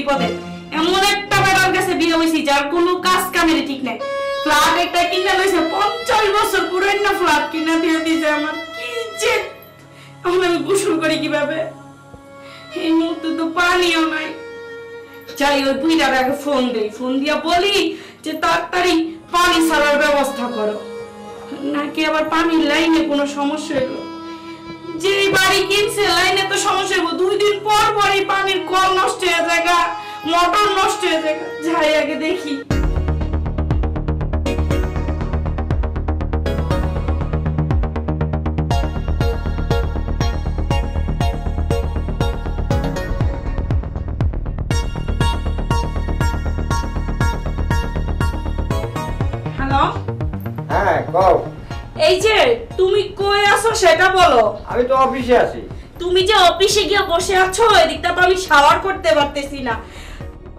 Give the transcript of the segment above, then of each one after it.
বিপদে। এমন একটা বেটার কাছে বিয়ে হইছি যার কোনো কাজ কামের ঠিক নাই। ফ্ল্যাট একটা কিনে লইছে, 50 বছর পুরানো ফ্ল্যাট কিনে দিয়ে দিয়েছে। আমার কি যে এখন আমি গোসল করি কিভাবে? এই মুহূর্তে তো পানিও নাই। যাই ওই বুইটার আগে ফোন দেই, ফোন দিয়া বলি যে তাড়াতাড়ি পানি ছাড়ার ব্যবস্থা করো, নাকি আবার পানির লাইনে কোনো সমস্যা হলো। যে বাড়ি কিনছে লাইনে তো সমস্যা হবো, 2 দিন পর পরই পানির কল নষ্ট হয়ে যায়, মোটর নষ্ট হয়ে যায়। যাই আগে দেখি। হ্যালো, হ্যাঁ কও। এই যে তুমি কই আছো সেটা বলো। আমি তো অফিসে আছি। তুমি যে অফিসে গিয়ে বসে আছো, এদিকটা তো আমি শাওয়ার করতে পারতেছি না,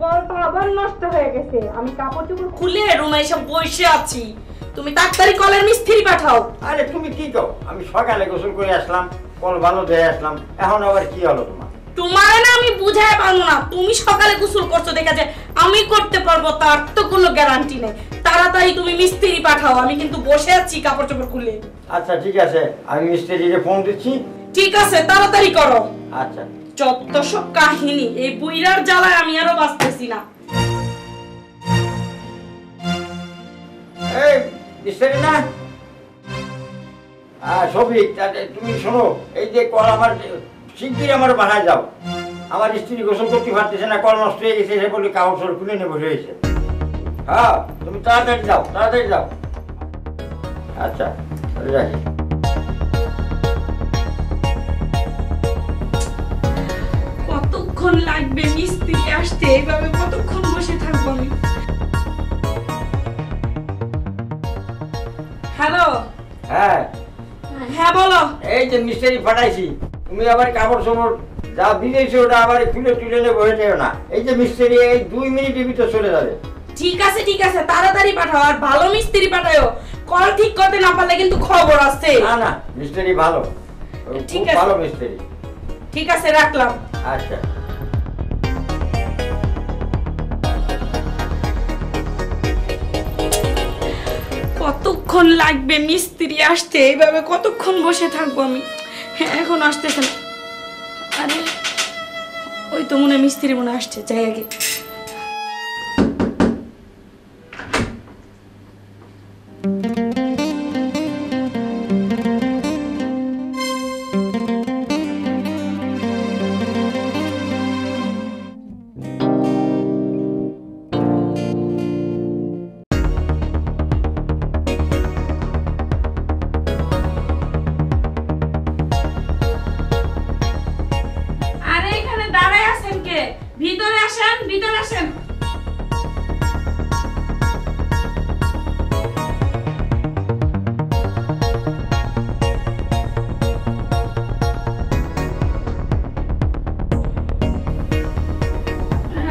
কলটা আবার নষ্ট হয়ে গেছে। আমি কাপড় চোপড় খুলে রুমে এসে বসে আছি, তুমি তাড়াতাড়ি কলের মিস্ত্রি পাঠাও। আরে তুমি কি কও? আমি সকালে গোসল করে আসলাম, কল ভালো দিয়ে আসলাম, এখন আবার কি হলো তোমার? তোমার না আমি বুঝায় পারবো না, তুমি সকালে গোসল করছো দেখা যায়, আমি করতে পারবো তার তো কোনো গ্যারান্টি নেই। তাড়াতাড়ি তুমি মিস্ত্রি পাঠাও, আমি কিন্তু বসে আছি কাপড় চোপড় খুলে। আচ্ছা ঠিক আছে, আমি মিস্ত্রিকে ফোন দিচ্ছি। ঠিক আছে, তাড়াতাড়ি করো। আচ্ছা। যত সব কাহিনী, এই বুইরার জ্বালায় আমি আরো বাঁচতেছি না। এই মিস্ত্রি না, শফিক, তুমি শোনো, এই যে কল আমার শিগগিরই আমার বাসায় যাও। আমার স্ত্রী গোসল করতে পারতেছে না, কল নষ্ট হয়ে গেছে, সে বলে কাপড় সর খুলে নিয়ে বসে হয়েছে। হ্যাঁ তুমি তাড়াতাড়ি যাও, তাড়াতাড়ি যাও। আচ্ছা রাখি। কতক্ষণ লাগবে মিস্ত্রি আসতে? এইভাবে কতক্ষণ বসে থাকবো আমি? হ্যালো। হ্যাঁ হ্যাঁ বলো। এই যে মিস্ত্রি পাঠাইছি, তুমি আবার কাপড় চোপড় যা দিয়েছো ওটা আবার খুলে তুলে নিয়ে বসে যাও না। এই যে মিস্ত্রি এই 2 মিনিটের ভিতর চলে যাবে। ঠিক আছে ঠিক আছে, তাড়াতাড়ি পাঠাও, আর ভালো মিস্ত্রি পাঠাও। কল ঠিক করতে না পারলে কিন্তু খবর আছে। না না, মিস্ত্রি ভালো, ঠিক খুব আছে। ভালো মিস্ত্রি। ঠিক আছে, রাখলাম। আচ্ছা। কতক্ষণ লাগবে মিস্ত্রি আসতে? এইভাবে কতক্ষণ বসে থাকবো আমি? হ্যাঁ, এখন আসতেছে না। আরে ওই তো মনে হয় মিস্ত্রি মনে আসছে, যাই আগে। ভিতরে আসেন, ভিতরে আসেন।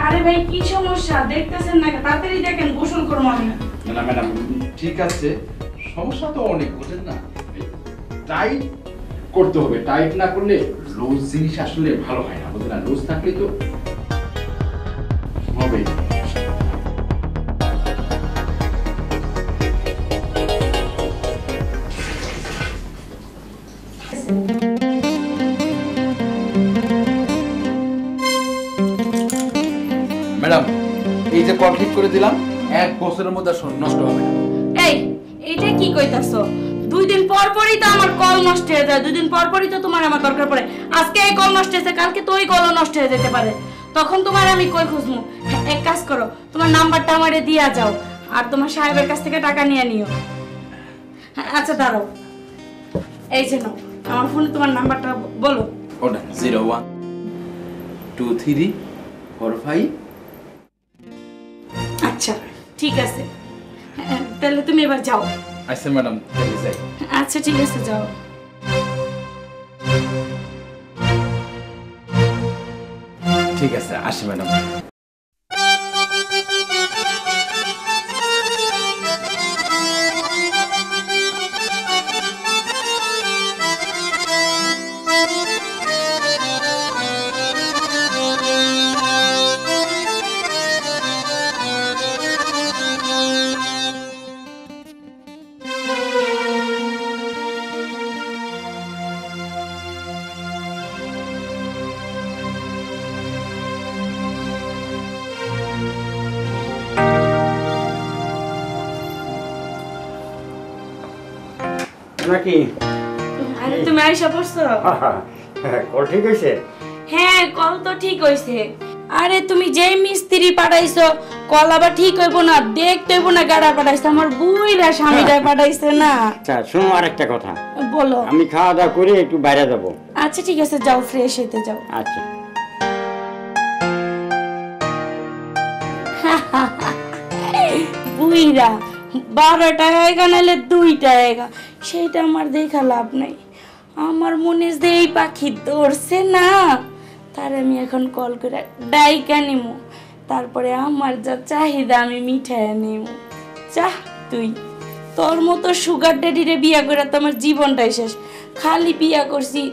আরে ভাই কি সমস্যা দেখতেছেন না? তাড়াতাড়ি দেখেন, গোসল করবো আমি। না ম্যাডাম ঠিক আছে, সমস্যা তো অনেক, বুঝেন না, টাইট করতে হবে, টাইট না করলে লুজ জিনিস আসলে ভালো হয় না, বুঝলেন না, লুজ থাকলে তো হবে। ম্যাডাম এই যে কল ঠিক করে দিলাম, 1 বছরের মধ্যে নষ্ট হবে না। এই এইটা কি কইতাছো? 2 দিন পর পরই তো আমার কল নষ্ট হয়ে যায়, 2 দিন পর পরই তো তোমার আমার দরকার পড়ে। আজকে এই কল নষ্ট হয়েছে, কালকে তো ওই কলও নষ্ট হয়ে যেতে পারে, তখন তোমার আমি কই খুঁজবো? এক কাজ করো, তোমার নাম্বারটা আমারে দিয়া যাও, আর তোমার সাহেবের কাছ থেকে টাকা নিয়ে নিও। আচ্ছা দাঁড়াও, এই যে নাও আমার ফোনে তোমার নাম্বারটা বলো। ওটা 012345। আচ্ছা ঠিক আছে, তাহলে তুমি এবার যাও। আচ্ছা ম্যাডাম তাহলে যাই। আচ্ছা ঠিক আছে, যাও। ঠিক আছে, আসি ম্যাডাম। নাকি আরে তুমি আইসা পড়ছো? কল ঠিক হয়েছে? হ্যাঁ, কল তো ঠিক হইছে। আরে তুমি যেই মিস্ত্রি পাঠাইছো কল আবার ঠিক হইব না, দেখতে হইব না গাড়া পাঠাইছো, আমার বুইরা স্বামীটা পাঠাইছে না। আচ্ছা শোনো আরেকটা কথা, বলো। আমি খাওয়া দাওয়া করে একটু বাইরে যাবো। আচ্ছা ঠিক আছে, যাও ফ্রেশ হইতে যাও। আচ্ছা। বুইরা 12 টাকা নাইলে 2 টাকা, সেটা আমার দেখা লাভ নাই। আমার মনে যে এই পাখি ধরছে না, তার আমি এখন কল করে ডাইকা নিমু, তারপরে আমার যা চাহিদা আমি মিঠাই নিমু। চাহ তুই তোর মতো সুগার ড্যাডিরে বিয়া করে তো আমার জীবনটাই শেষ। খালি বিয়া করছি,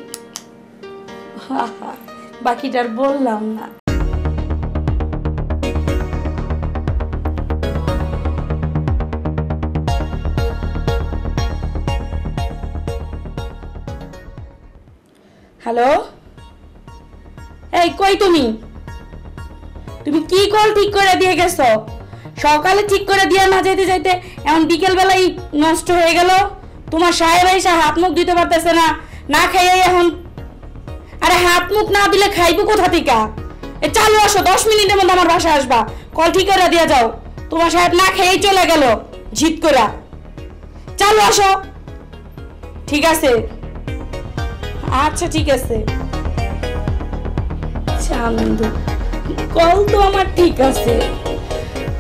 বাকিটার বললাম না। হ্যালো, এই কই তুমি? তুমি কি কল ঠিক করে দিয়ে গেছো? সকালে ঠিক করে দিয়া না যাইতে যাইতে এখন বিকেল বেলায় নষ্ট হয়ে গেল। তোমার সাহেব এসে হাত মুখ দিতে পারতেছে না, না খাইয়ে এখন। আরে হাত মুখ না দিলে খাইবো কোথা থেকে? চালু আসো, 10 মিনিটের মধ্যে আমার বাসায় আসবা। কল ঠিক করে দিয়া যাও। তোমার সাহেব না খেয়েই চলে গেল জিদ করে। চালু আসো। ঠিক আছে, আচ্ছা ঠিক আছে। চান্দু, কল তো আমার ঠিক আছে,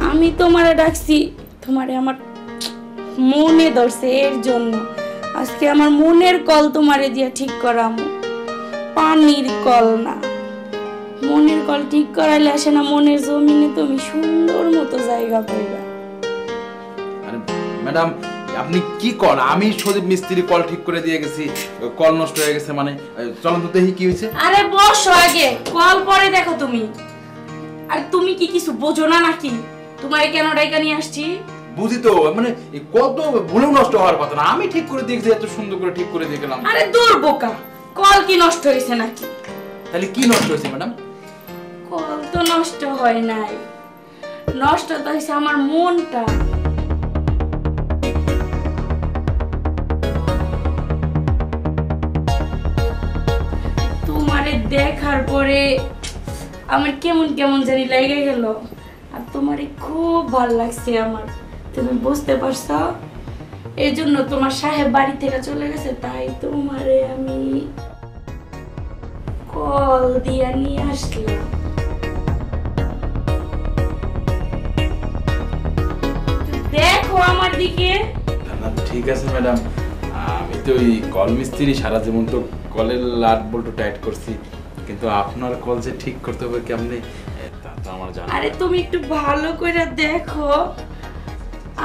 আমি তোমারে ডাকছি, তোমারে আমার মনে ধরছে, এর জন্য আজকে আমার মনের কল তোমারে দিয়া ঠিক করাম। পানির কল না, মনের কল ঠিক করাইলে আসে না মনের জমিনে তুমি সুন্দর মতো জায়গা পাইবা। আরে ম্যাডাম আপনি কি কল? আমি সদীপ মিস্ত্রি কল ঠিক করে দিয়ে গেছি, কল নষ্ট হয়ে গেছে মানে? চলুন তো দেখি কি হয়েছে। আরে বসো আগে, কল পরে দেখো তুমি। আর তুমি কি কিছু বোঝো না নাকি? তোমারে কেন ডাইকা নিয়ে আসছি? বুঝি তো, মানে কত ভুলেও নষ্ট হওয়ার কথা না, আমি ঠিক করে দিয়েছি, এত সুন্দর করে ঠিক করে দিয়ে গেলাম। আরে দূর বোকা, কল কি নষ্ট হয়েছে নাকি? তাহলে কি নষ্ট হয়েছে ম্যাডাম? কল তো নষ্ট হয় নাই, নষ্ট তো হয়েছে আমার মনটা। তোমারে দেখার পরে আমার কেমন কেমন জানি লেগে গেল, আর তোমারে খুব ভালো লাগছে আমার, তুমি বুঝতে পারছো? এই জন্য তোমার সাহেব বাড়ি থেকে চলে গেছে, তাই তোমারে আমি কল দিয়া নিয়ে আসলাম। দেখো আমার দিকে। ঠিক আছে ম্যাডাম, আমি তো ওই কল মিস্ত্রি, সারা জীবন তো কলের লাট বল্টু টাইট করছি, কিন্তু আপনার কল যে ঠিক করতে হবে কেমনে তা তো আমার জানা। আরে তুমি একটু ভালো করে দেখো,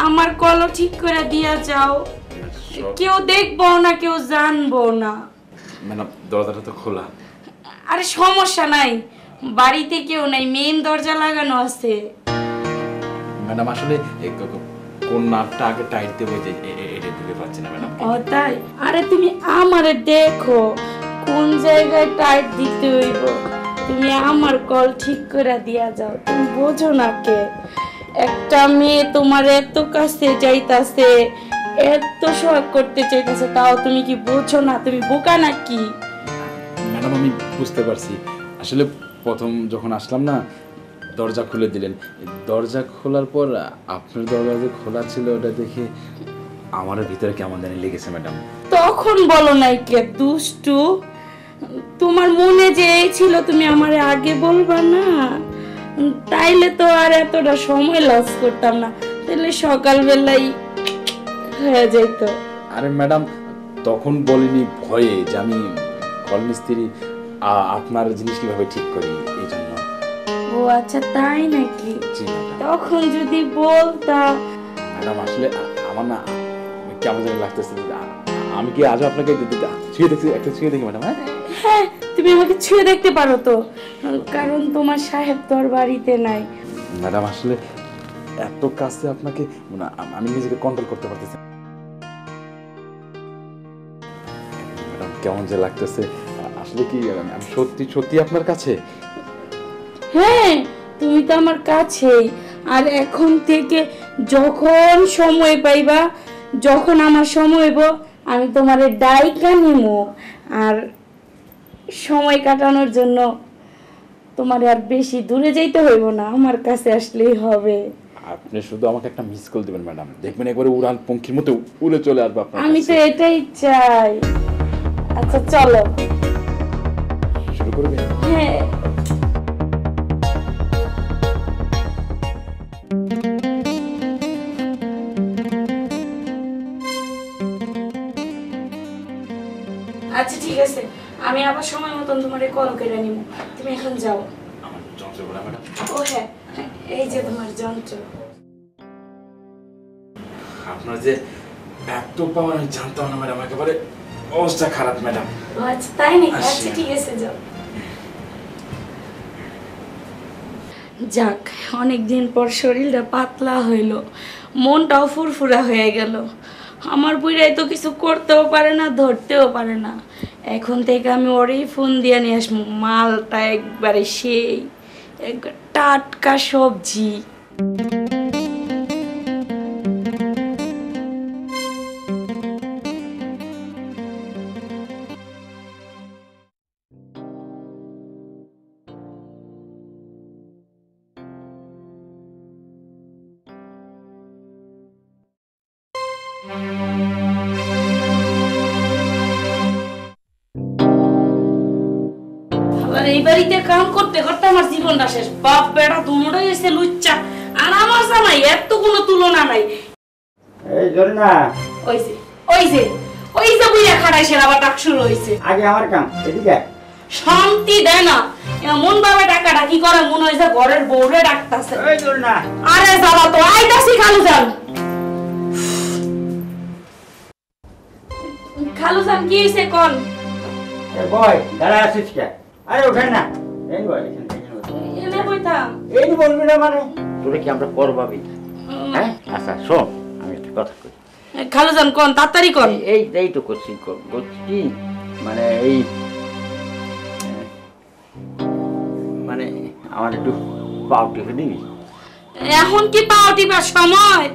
আমার কলও ঠিক করে দিয়া যাও, কেউ দেখবো না, কেউ জানবো না। ম্যাডাম দরজাটা তো খোলা। আরে সমস্যা নাই, বাড়িতে কেউ নাই, মেইন দরজা লাগানো আছে। ম্যাডাম আসলে কোন নাটটা আগে টাইট দেবো যে এটা দিতে পারছি না ম্যাডাম। ও তাই? আরে তুমি আমারে দেখো কোন জায়গায় টাইট দিতে হইব, তুমি আমার কল ঠিক করে দিয়া যাও। তুমি বোঝো না কে? একটা মেয়ে তোমার এত কাছে যাইতাছে, এত সোহাগ করতে চাইতেছে, তাও তুমি কি বোঝো না? তুমি বোকা নাকি? ম্যাডাম আমি বুঝতে পারছি, আসলে প্রথম যখন আসলাম না দরজা খুলে দিলেন, দরজা খোলার পর আপনার দরজা যে খোলা ছিল ওটা দেখে আমার ভিতরে কেমন জানি লেগেছে ম্যাডাম। তখন বলো নাই কে দুষ্টু? তোমার মনে যে এই ছিল তুমি আমারে আগে বলবা না, তাইলে তো আর এতটা সময় লস করতাম না, তাহলে সকালবেলাই হয়ে যেত। আরে ম্যাডাম তখন বলিনি ভয়ে যে আমি কল মিস্ত্রি, আপনার জিনিস কিভাবে ঠিক করি এই জন্য। ও আচ্ছা তাই নাকি? জি ম্যাডাম। তখন যদি বলতা। ম্যাডাম আসলে আমার না কেমন জানি লাগতেছে, আমি কি আজও আপনাকে ছুঁয়ে দেখছি, একটা ছুঁয়ে দেখি ম্যাডাম? হ্যাঁ হ্যাঁ, তুমি আমাকে ছুঁয়ে দেখতে পারো তো, কারণ তোমার সাহেব তোর বাড়িতে নাই। ম্যাডাম আসলে এত কাছে আপনাকে আমি নিজেকে কন্ট্রোল করতে পারতেছি। ম্যাডাম কেমন যে লাগতেছে, আসলে কি আমি সত্যি সত্যি আপনার কাছে? হ্যাঁ, তুমি তো আমার কাছেই, আর এখন থেকে যখন সময় পাইবা, যখন আমার সময় হইব আমি তোমারে ডাইকা নিমু আর সময় কাটানোর জন্য তোমার আর বেশি দূরে যাইতে হইব না, আমার কাছে আসলেই হবে। আপনি শুধু আমাকে একটা মিস কল দিবেন ম্যাডাম, দেখবেন একবারে উড়াল পঙ্খির মতো উড়ে চলে আসবে আপনার আমি তো কাছে। এটাই চাই। আচ্ছা চলো। শুরু করবেন? হ্যাঁ। আচ্ছা ঠিক আছে, আমি আবার সময় মতন তোমারে কল করে নিব। তুমি এখন যাও। আমার যন্ত্রগুলো ম্যাডাম। ও হ্যাঁ, এই যে তোমার যন্ত্র। আপনার যে এত পাওয়ার আমি জানতাম না ম্যাডাম, একেবারে অবস্থা খারাপ ম্যাডাম। ও আচ্ছা তাই নাকি? আচ্ছা। আচ্ছা ঠিক আছে যাও। যাক, অনেকদিন পর শরীরটা পাতলা হইল, মনটাও ফুরফুরা হয়ে গেল। আমার বুড়াই তো কিছু করতেও পারে না, ধরতেও পারে না। এখন থেকে আমি ওরেই ফোন দিয়ে নিয়ে আসবো, মালটা একবারে সেই একবার টাটকা সবজি। আবার এই বাড়িতে কাম করতে করতে আমার জীবনটা শেষ। বাপ বেটা দুটোই এসে লুচ্চা, আর আমার জামাই এত কোনো তুলনা নাই। এই জরিনা, ওই যে ওই যে ওই যে বুইয়া খাড়াইছে, আবার ডাক শুরু হয়েছে। আগে আমার কাম এদিকে আয়। শান্তি দেয় না, এমন ভাবে ডাকা ডাকি করে মনে হয়েছে ঘরের বউরে ডাকতাছে। এই জরিনা, আরে যাবা তো, আইতাছি খালু যান। খালু যান কি হয়েছে কোন? এ বয় দাঁড়া আছিস কে? আরে ওঠেন না, এই বয় এনে বইতাম। এই বলবি না মানে তোরা কি আমরা করবাবি? হ্যাঁ আচ্ছা শোন, আমি একটা কথা কই। খালু যান কোন, তাড়াতাড়ি কোন। এই এই তো করছি কি মানে এই মানে আমার একটু পাও টিপে দিবি? এখন কি পাও টিপার সময়?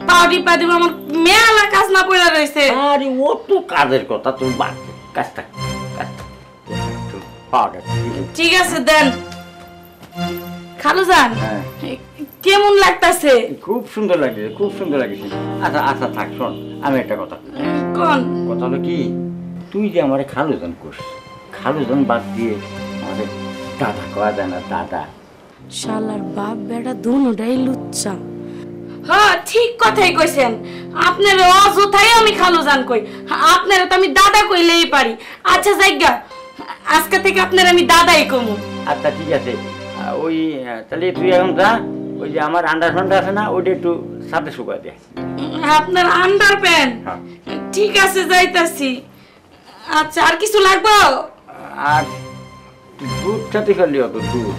পাও টিপা দিব, আমার মেলা কাজ না পড়ে রয়েছে। আরে ও তো কাজের কথা, তোর বাদ কাজটা পাওয়াটা ঠিক আছে দেন। খালু যান হ্যাঁ কেমন লাগতাছে? খুব সুন্দর লাগছে, খুব সুন্দর লাগছে। আচ্ছা আচ্ছা থাক, শোন আমি একটা কথা, কোন কথা হলো কি, তুই যে আমার খালুজন করছিস, খালুজন বাদ দিয়ে আমাদের দাদা কয়া যায় না? দাদা শালার বাপ বেটা দুনোটাই লুচ্চা। হ্যাঁ ঠিক কথাই কইছেন। আপনার অযথাই আমি খালু জান কই, আপনারা তো আমি দাদা কইলেই পারি। আচ্ছা জায়গা, আজকে থেকে আপনার আমি দাদাই কমু। আচ্ছা ঠিক আছে, ওই তাহলে তুই এখন যা, ওই যে আমার আন্ডার ফান্ডার আছে না, ওইটা একটু সাথে শুকাই দে। আপনার আন্ডার প্যান্ট? হ্যাঁ। ঠিক আছে যাইতাছি। আচ্ছা আর কিছু লাগবে? আর দুধ খেতে ফেললি, অত দুধ?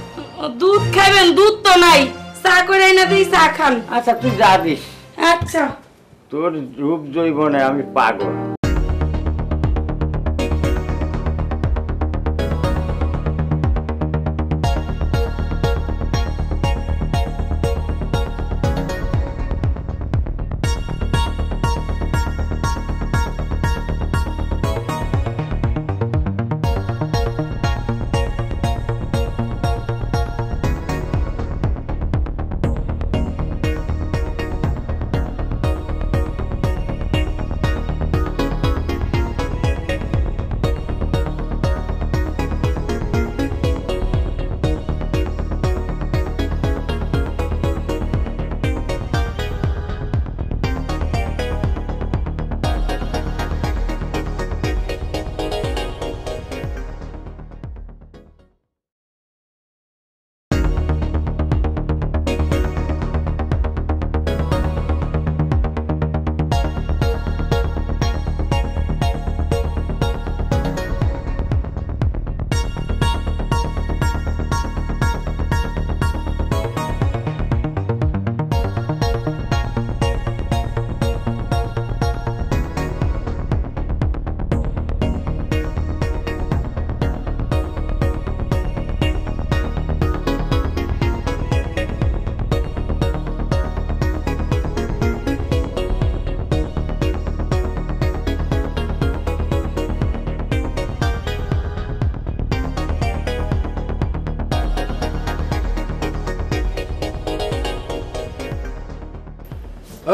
দুধ খাবেন? দুধ তো নাই, চা করে না দিই, চা খান। আচ্ছা তুই যা দিস। আচ্ছা। তোর রূপ জৈবনে আমি পাগল।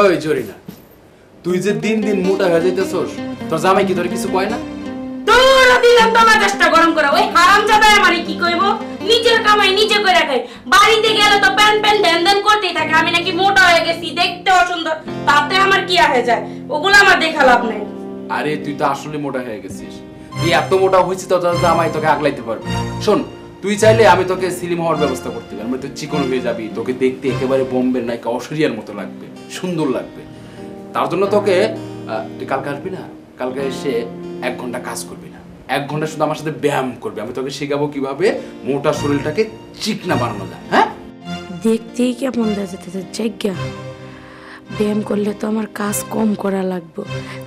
ওই জরিনা, তুই যে দিন দিন মোটা হয়ে যাইতেছস, তোর জামাই কি তোর কিছু কয় না? তোর দিলাম তো মেজাজটা গরম করা। ওই হারামজাদা আমারে কি কইবো? নিজের কামাই নিজে কইরা খাই। বাড়িতে গেলে তো প্যান প্যান দেন দেন করতেই থাকে। আমি নাকি মোটা হয়ে গেছি, দেখতে অসুন্দর, তাতে আমার কি হয়ে যায়? ওগুলো আমার দেখা লাভ নাই। আরে তুই তো আসলে মোটা হয়ে গেছিস। তুই এত মোটা হয়েছিস তো তোর জামাই তোকে আগলাইতে পারবে না। শোন, তুই চাইলে আমি তোকে স্লিম হওয়ার ব্যবস্থা করতে পারি। তুই চিকন হয়ে যাবি, তোকে দেখতে একেবারে বোম্বের নায়িকা ঐশ্বরিয়ার মতো লাগবে, সুন্দর লাগবে। তার জন্য তোকে তুই কালকে আসবি না? কালকে এসে 1 ঘন্টা কাজ করবি না, 1 ঘন্টা শুধু আমার সাথে ব্যায়াম করবি। আমি তোকে শেখাবো কিভাবে মোটা শরীরটাকে চিকনা বানানো যায়। হ্যাঁ, দেখতেই কেমন দেখা যেতে জায়গা। ব্যায়াম করলে তো আমার কাজ কম করা লাগবে,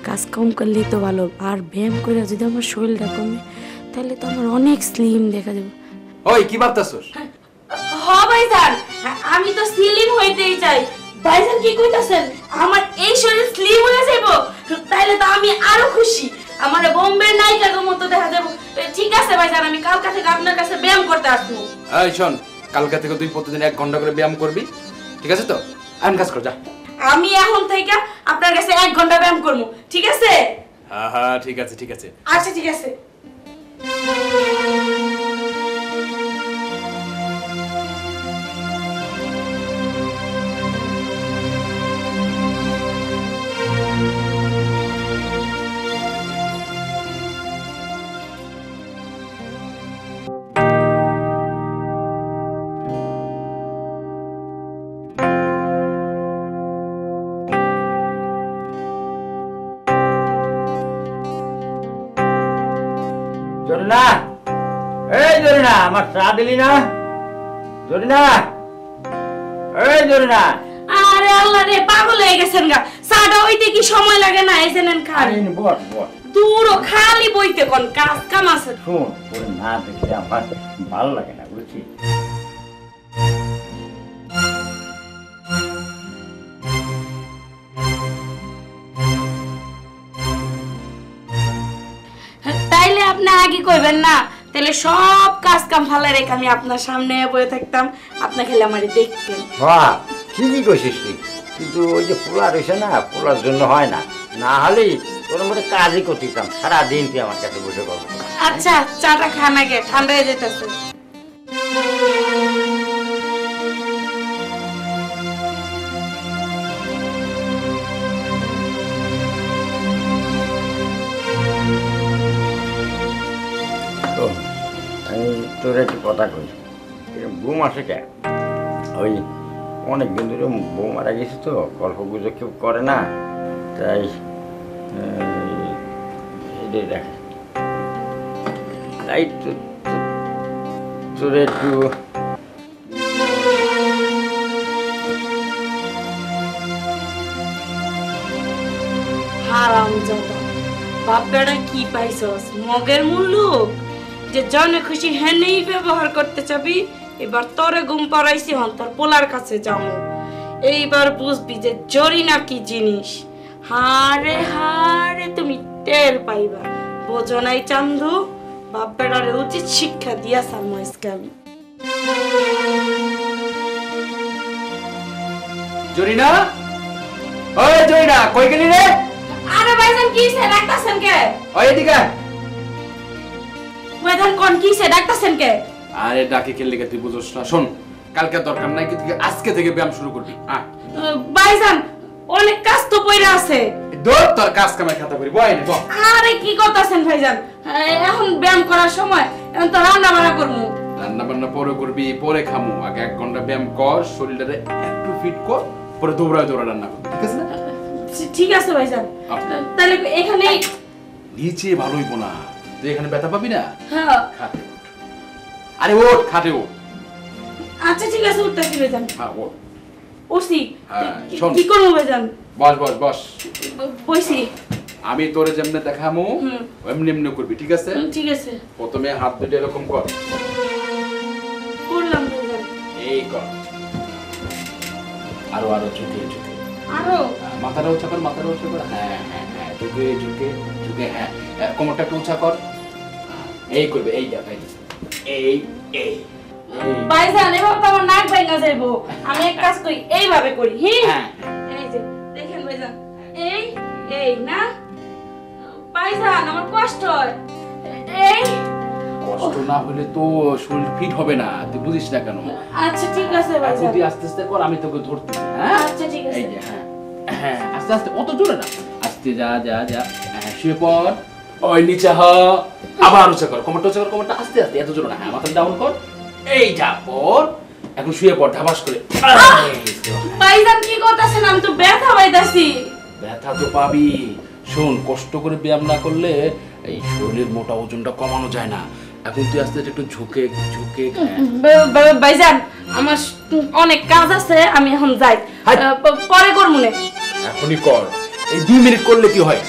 কাজ কম করলেই তো ভালো। আর ব্যায়াম করে যদি আমার শরীরটা কমে, তাহলে তো আমার অনেক স্লিম দেখা যাবে। ওই কি ভাবতাছস? হ ভাইজান, আমি তো স্লিম হইতেই চাই। ভাইজান কি কইতাছেন? আমার এই শরীর স্লিম হয়ে যাইবো? তাইলে তো আমি আরো খুশি, আমার বোম্বের নায়িকার মতো দেখা যাবো। ঠিক আছে ভাইজান, আমি কালকা থেকে আপনার কাছে ব্যায়াম করতে আসবো। এই শোন, কালকা থেকে তুই প্রতিদিন 1 ঘন্টা করে ব্যায়াম করবি, ঠিক আছে তো? এখন কাজ কর, যা। আমি এখন থেকে আপনার কাছে 1 ঘন্টা ব্যায়াম করবো, ঠিক আছে? হ্যাঁ হ্যাঁ, ঠিক আছে ঠিক আছে। আচ্ছা ঠিক আছে। জরিনা, এই জরিনা, আমার চা দিলি না? জরিনা, এই জরিনা। আরে আল্লাহ রে, পাগল হয়ে গেছেন গা। চাটা হইতে কি সময় লাগে না? এসে নেন খান। বস বস। দূরও খালি বইতে কোন কাজ কাম আছে? শোন, ওরে না দেখলে আমার ভালো লাগে না, বুঝছি? তাইলে আপনি আগে কইবেন না, তাহলে সব কাজ কাম ফালা রেখে আমি আপনার সামনে বসে থাকতাম, আপনি খেলে আমারে দেখতেন। বাহ, ঠিকই কইছিস তুই, কিন্তু ওই যে পোলা রয়েছে না, পোলার জন্য হয় না। না হলেই তোর মধ্যে কাজই করতাম, সারাদিন তুই আমার কাছে বসে করবো। আচ্ছা, চাটা খান আগে, ঠান্ডা হয়ে যেতেছে। আমি তোর একটু কথা কই, বউ আসে কে? ওই অনেক দিন ধরে বউ মারা গেছে তো, গল্প গুজব কেউ করে না, তাই এটাই দেখে। তাই তোর একটু হারামজাদা, বাপেরা কি পাইছস? মগের মূল্য যে জনে খুশি হেনেই ব্যবহার করতে চাবি। এবার তোরে ঘুম পাড়াইছি, হন তোর পোলার কাছে যাবো। এইবার বুঝবি যে জরিনা কি জিনিস। হারে হারে তুমি টের পাইবা। বোঝো নাই চান্দু, বাপেরারে উচিত শিক্ষা দিয়াছাম আজকে আমি। জরিনা, ওই জরিনা, কই গেলি রে? আরে ভাইজান কি সে ডাকতাছেন কে? ওই এদিকে। ভাইজান কোন কি সে ডাকতাছেন কে? আরে ডাকে কে লেগে তুই বুঝছ না? শোন, কালকে দরকার নাই, কিন্তু আজকে থেকে ব্যায়াম শুরু করবি। ভাইজান অনেক কাজ তো পড়ে আছে। দৌড়, তোর কাজ কামাই খাতা করি, বয় নে বল। আরে কি করতেছেন ভাইজান? এখন ব্যায়াম করার সময়, এখন তো রান্না বান্না করবো। রান্না বান্না পরে করবি, পরে খামু। আগে 1 ঘন্টা ব্যায়াম কর, শরীরটারে একটু ফিট কর, পরে দৌড়ায় দৌড়া রান্না করবি, ঠিক আছে না? ঠিক আছে ভাইজান, তাহলে এখানে নিচে ভালো হইব না, তুই এখানে ব্যথা পাবি না। হ্যাঁ খাটে, আরে ওঠ, খাটে ওঠ। আচ্ছা ঠিক আছে, উঠতেছি ভাইজান। হ্যাঁ ওঠ। উঠছি। হ্যাঁ, শোন। কি করবো ভাইজান? বস বস বস। বসি। আমি তোরে যেমনে দেখামু এমনি এমনি করবি, ঠিক আছে? ঠিক আছে। প্রথমে হাত দুটো এরকম কর। করলাম ভাইজান। এই কর। আরো আরো ঝুঁকে ঝুঁকে। আরো মাথাটা উঁচা কর, মাথাটা উঁচা কর। হ্যাঁ হ্যাঁ হ্যাঁ, ঝুঁকে ঝুঁকে ঝুঁকে। হ্যাঁ, কোমরটা একটু উঁচা কর। এই করবে, এই যা ভাই, এই এই ভাইজান এভাবে তো আমার নাক ভেঙে যাইবো। আমি এক কাজ করি, এইভাবে করি। হ্যাঁ হ্যাঁ এই যে দেখেন এই না ভাইজান আমার কষ্ট হয় এই কষ্ট না হলে তো শরীর ফিট হবে না, তুই বুঝিস না কেন? আচ্ছা ঠিক আছে এখন ভাইজান তুই আস্তে আস্তে কর, আমি তোকে ধরতেছি। হ্যাঁ আচ্ছা ঠিক আছে এই যে, হ্যাঁ হ্যাঁ, আস্তে আস্তে, অত জোরে না, আস্তে যা যা যা। হ্যাঁ, শুয়ে পড়, ওই নিচে হ, আবার উঁচা কর, কোমরটা উঁচা কর, কোমরটা আস্তে আস্তে, এত জোরে না। হ্যাঁ, মাথা ডাউন কর, এই যা পড়। এখন শুয়ে পড় ধাবাস করে। ভাইজান কি করতেছেন? আমি তো ব্যথা পাইতাছি। ব্যথা তো পাবি। শোন, কষ্ট করে ব্যায়াম না করলে এই শরীরের মোটা ওজনটা কমানো যায় না। এখন তুই আস্তে আস্তে একটু ঝুঁকে ঝুঁকে। ভাইজান আমার অনেক কাজ আছে, আমি এখন যাই, হাই। পরে করবো না। এখনই কর, এই 2 মিনিট করলে কি হয়?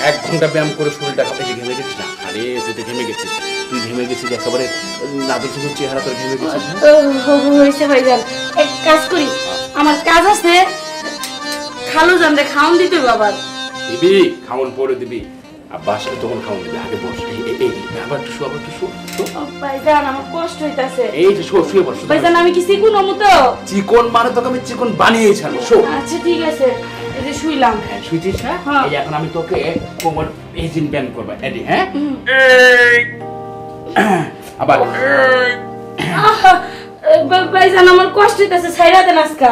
1 ঘন্টা ব্যায়াম করে শরীরটা কাঁপে। ঘেমে গেছিস না? আরে তুই তো ঘেমে গেছিস, তুই ঘেমে গেছিস একেবারে, নাদের চোখের চেহারা তোর ঘেমে গেছিস। হয়েছে ভাইজান, এক কাজ করি, আমার কাজ আছে, খালু জানরে খাওন দিতে বাবা। দিবি, খাওন পরে দিবি, আর বাসায় তখন খাওন দিবি। আগে বস, এই আবার একটু শো, আবার একটু শো। ভাইজান আমার কষ্ট হইতাছে। এই যে শো, শুয়ে পড়। ভাইজান আমি কি চিকুন হমু তো? চিকন মানে তোকে আমি চিকন বানিয়েই ছাড়বো। শো। আচ্ছা ঠিক আছে, এই যে শুইলাম। শুইছিস না? হ্যাঁ। এই এখন আমি তোকে কোমর এই জিন ব্যায়াম করবো, এডি। হ্যাঁ, আবার ভাইজান আমার কষ্ট হইতাছে, ছাইরা দেন আজকা,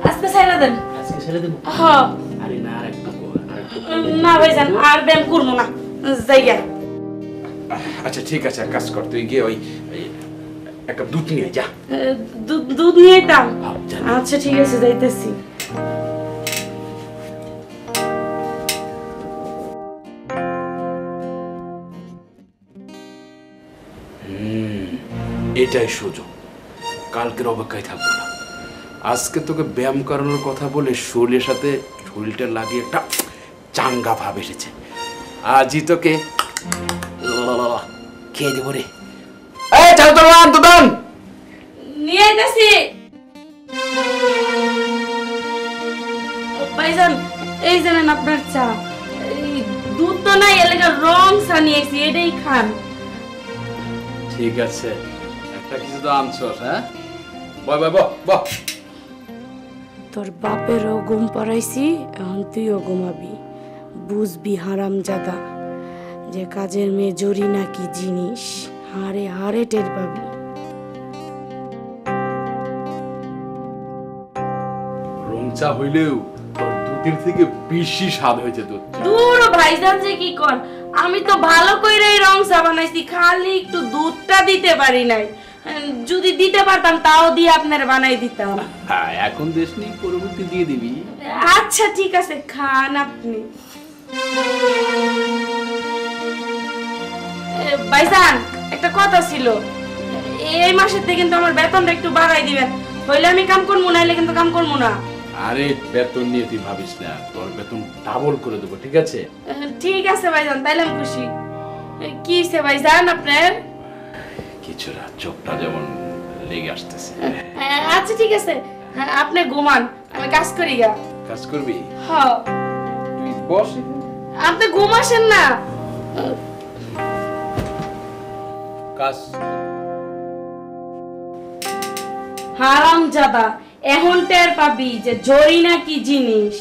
আজকে ছাইরা দেন। আজকে ছেড়ে দেবো? হ্যাঁ। আরে না, আর একটু কর, আর একটু কর। না ভাইজান আর ব্যায়াম করবো না, যাইয়া। আচ্ছা ঠিক আছে, এক কাজ কর, তুই গিয়ে ওই এক কাপ দুধ নিয়ে যা। দুধ নিয়ে দাম। হ্যাঁ, যা। আচ্ছা ঠিক আছে, যাইতেছি। এটাই সুযোগ, কালকের অপেক্ষায় থাকবো না। আজকে তোকে ব্যায়াম করানোর কথা বলে শরীরের সাথে শরীরটা লাগিয়ে একটা চাঙ্গা ভাব এসেছে। আজই তোকে খেয়ে দেবো রে। এই চাল তো রান তো দান। নিয়ে আইতাছি। ভাইজান এই জানেন আপনার চা, এই দুধ তো নাই, এলাকার রং চা নিয়েছি, এটাই খান। ঠিক আছে, একটা কিছু তো আনছস। হ্যাঁ, বয় বয় বয় বয়। তোর বাপেরও ঘুম পড়াইছি, এখন তুইও ঘুমাবি। বুঝবি হারামজাদা, যে কাজের মেয়ে জরি নাকি জিনিস, হারে হারে টের পাবি। রং চা হইলেও তোর দুধের থেকে বেশি স্বাদ হয়েছে দুধ। দূর ভাইজান যে কি কর, আমি তো ভালো কইরাই রং চা বানাইছি, খালি একটু দুধটা দিতে পারি নাই। যদি দিতে পারতাম তাও দিয়ে আপনার বানাই দিতাম। হ্যাঁ, এখন দেশ নেই, পরবর্তী দিয়ে দিবি। আচ্ছা ঠিক আছে, খান আপনি। ভাইজান একটা কথা ছিল, এই মাসের থেকে কিন্তু আমার বেতনটা একটু বাড়াই দিবেন, হইলে আমি কাম করবো, নাইলে কিন্তু কাম করবো না। আরে বেতন নিয়ে তুই ভাবিস না, তোর বেতন ডাবল করে দেবো, ঠিক আছে? ঠিক আছে ভাইজান, তাইলে আমি খুশি। কি সে ভাইজান আপনার? কিছু না, চোখটা যেমন লেগে আসতেছে। আচ্ছা ঠিক আছে, আপনি ঘুমান, আমি কাজ করি গা। কাজ করবি? হ্যাঁ। তুই বস। আপনি ঘুম আসেন না। কাজ হারামজাদা, এখন টের পাবি যে জরি না কি জিনিস।